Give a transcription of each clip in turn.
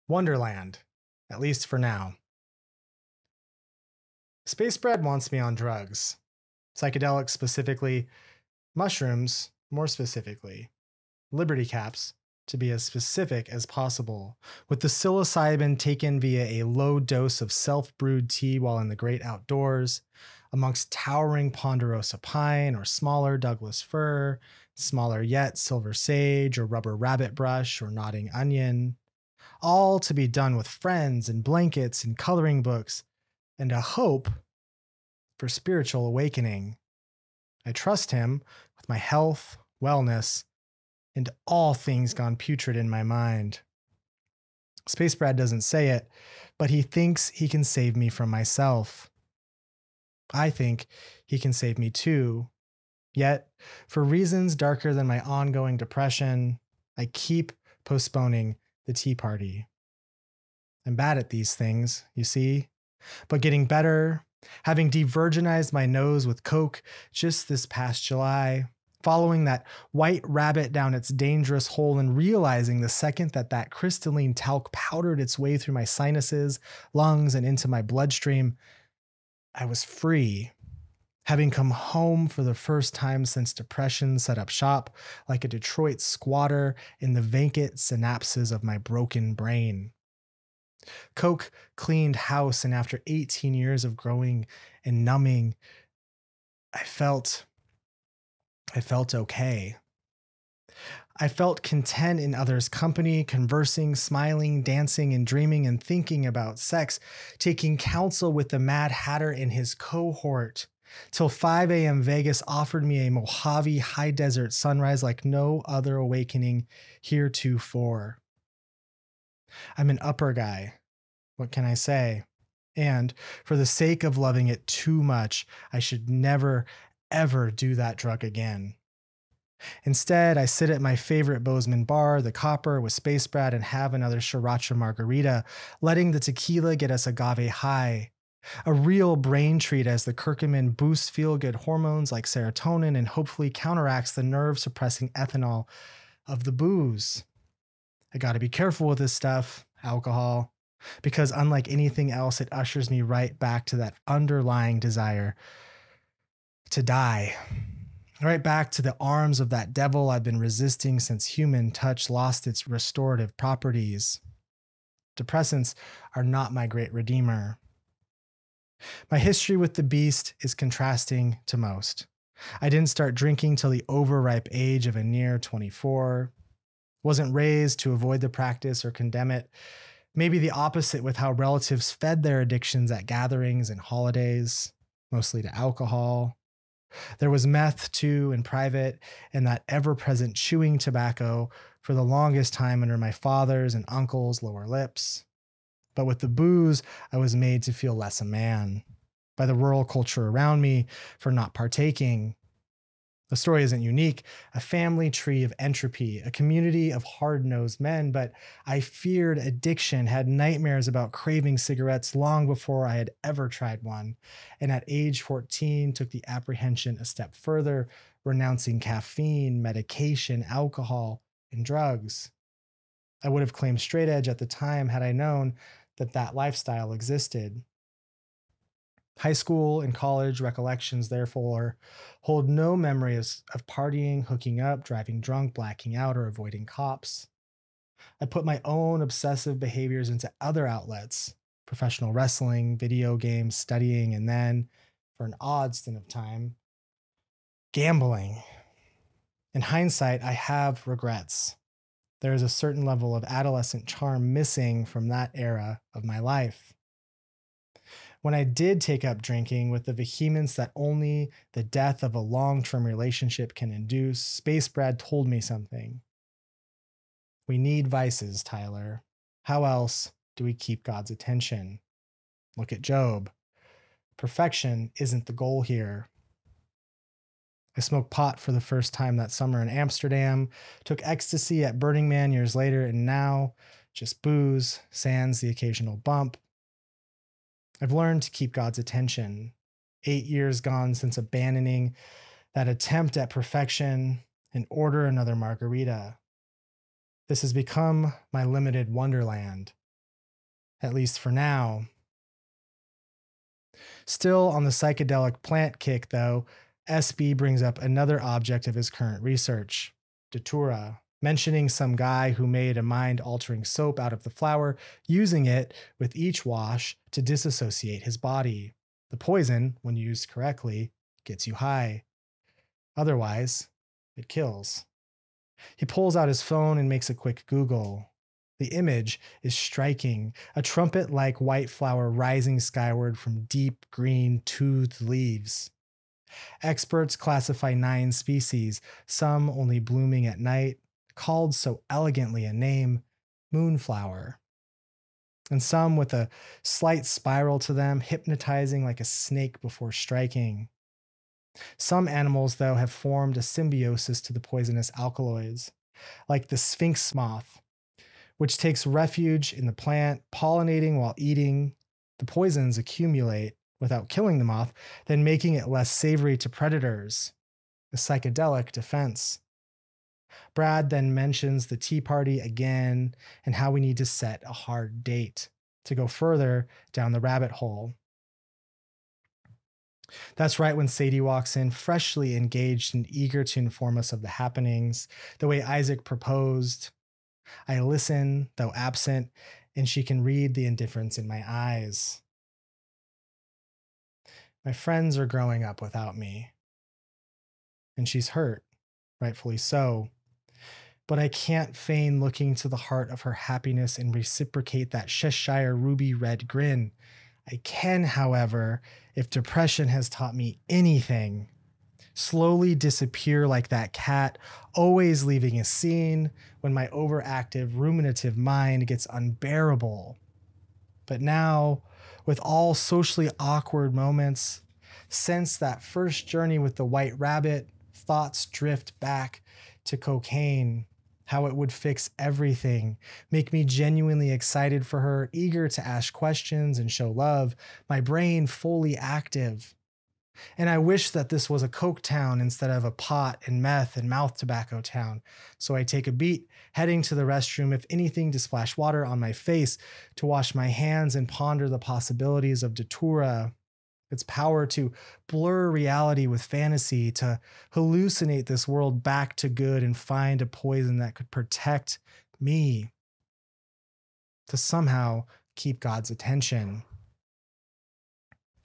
Wonderland, at least for now. Space Bread wants me on drugs. Psychedelics specifically, mushrooms more specifically, Liberty Caps to be as specific as possible, with the psilocybin taken via a low dose of self-brewed tea while in the great outdoors, amongst towering ponderosa pine or smaller Douglas fir, smaller yet silver sage or rubber rabbit brush or nodding onion, all to be done with friends and blankets and coloring books and a hope for spiritual awakening. I trust him with my health, wellness, and all things gone putrid in my mind. Space Brad doesn't say it, but he thinks he can save me from myself. I think he can save me too. Yet, for reasons darker than my ongoing depression, I keep postponing the tea party. I'm bad at these things, you see, but getting better, having de-virginized my nose with Coke just this past July, following that white rabbit down its dangerous hole and realizing the second that crystalline talc powdered its way through my sinuses, lungs, and into my bloodstream, I was free, having come home for the first time since depression set up shop like a Detroit squatter in the vacant synapses of my broken brain. Coke cleaned house, and after 18 years of growing and numbing, I felt okay. I felt content in others' company, conversing, smiling, dancing, and dreaming and thinking about sex, taking counsel with the Mad Hatter and his cohort, till 5 a.m. Vegas offered me a Mojave high desert sunrise like no other awakening heretofore. I'm an upper guy. What can I say? And for the sake of loving it too much, I should never, ever do that drug again. Instead, I sit at my favorite Bozeman bar, the Copper, with Space Brad and have another Sriracha margarita, letting the tequila get us agave high. A real brain treat as the curcumin boosts feel-good hormones like serotonin and hopefully counteracts the nerve-suppressing ethanol of the booze. I gotta be careful with this stuff, alcohol, because unlike anything else, it ushers me right back to that underlying desire to die. Right back to the arms of that devil I've been resisting since human touch lost its restorative properties. Depressants are not my great redeemer. My history with the beast is contrasting to most. I didn't start drinking till the overripe age of a near 24. Wasn't raised to avoid the practice or condemn it. Maybe the opposite with how relatives fed their addictions at gatherings and holidays, mostly to alcohol. There was meth, too, in private, and that ever-present chewing tobacco for the longest time under my father's and uncle's lower lips. But with the booze, I was made to feel less a man by the rural culture around me for not partaking. The story isn't unique, a family tree of entropy, a community of hard-nosed men, but I feared addiction, had nightmares about craving cigarettes long before I had ever tried one, and at age 14 took the apprehension a step further, renouncing caffeine, medication, alcohol, and drugs. I would have claimed straight edge at the time had I known that lifestyle existed. High school and college recollections, therefore, hold no memories of partying, hooking up, driving drunk, blacking out, or avoiding cops. I put my own obsessive behaviors into other outlets, professional wrestling, video games, studying, and then, for an odd stint of time, gambling. In hindsight, I have regrets. There is a certain level of adolescent charm missing from that era of my life. When I did take up drinking with the vehemence that only the death of a long-term relationship can induce, Space Brad told me something. We need vices, Tyler. How else do we keep God's attention? Look at Job. Perfection isn't the goal here. I smoked pot for the first time that summer in Amsterdam, took ecstasy at Burning Man years later, and now just booze, sans the occasional bump. I've learned to keep God's attention. 8 years gone since abandoning that attempt at perfection and order another margarita. This has become my limited wonderland, at least for now. Still on the psychedelic plant kick, though, SB brings up another object of his current research, Datura, mentioning some guy who made a mind-altering soap out of the flower, using it with each wash to disassociate his body. The poison, when used correctly, gets you high. Otherwise, it kills. He pulls out his phone and makes a quick Google. The image is striking, a trumpet-like white flower rising skyward from deep green toothed leaves. Experts classify 9 species, some only blooming at night, called so elegantly a name, moonflower, and some with a slight spiral to them, hypnotizing like a snake before striking. Some animals, though, have formed a symbiosis to the poisonous alkaloids, like the sphinx moth, which takes refuge in the plant, pollinating while eating. The poisons accumulate without killing the moth, then making it less savory to predators, a psychedelic defense. Brad then mentions the tea party again and how we need to set a hard date to go further down the rabbit hole. That's right when Sadie walks in, freshly engaged and eager to inform us of the happenings, the way Isaac proposed. I listen, though absent, and she can read the indifference in my eyes. My friends are growing up without me, and she's hurt, rightfully so. But I can't feign looking to the heart of her happiness and reciprocate that Cheshire ruby red grin. I can, however, if depression has taught me anything, slowly disappear like that cat, always leaving a scene when my overactive, ruminative mind gets unbearable. But now, with all socially awkward moments, since that first journey with the white rabbit, thoughts drift back to cocaine, how it would fix everything, make me genuinely excited for her, eager to ask questions and show love, my brain fully active. And I wish that this was a coke town instead of a pot and meth and mouth tobacco town. So I take a beat, heading to the restroom, if anything, to splash water on my face, to wash my hands and ponder the possibilities of Datura, its power to blur reality with fantasy, to hallucinate this world back to good and find a poison that could protect me, to somehow keep God's attention.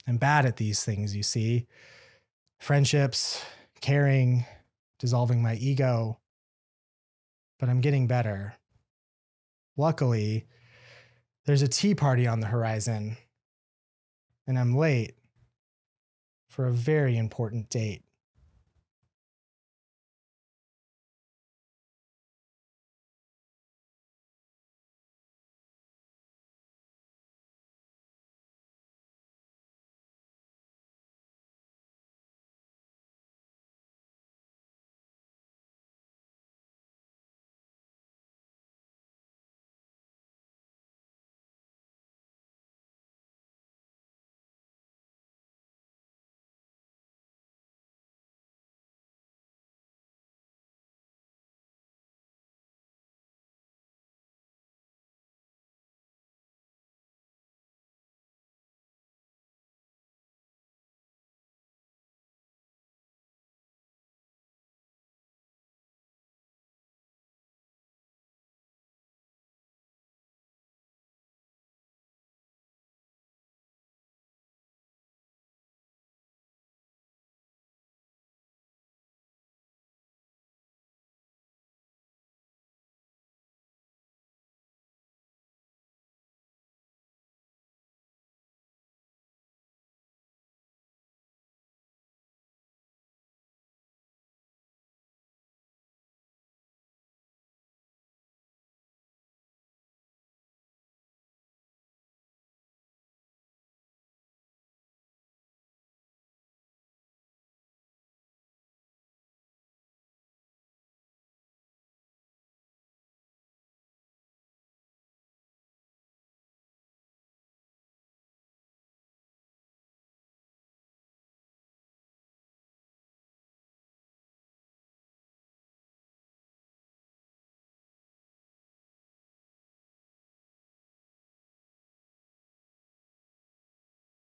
I'm bad at these things, you see. Friendships, caring, dissolving my ego. But I'm getting better. Luckily, there's a tea party on the horizon, and I'm late for a very important date.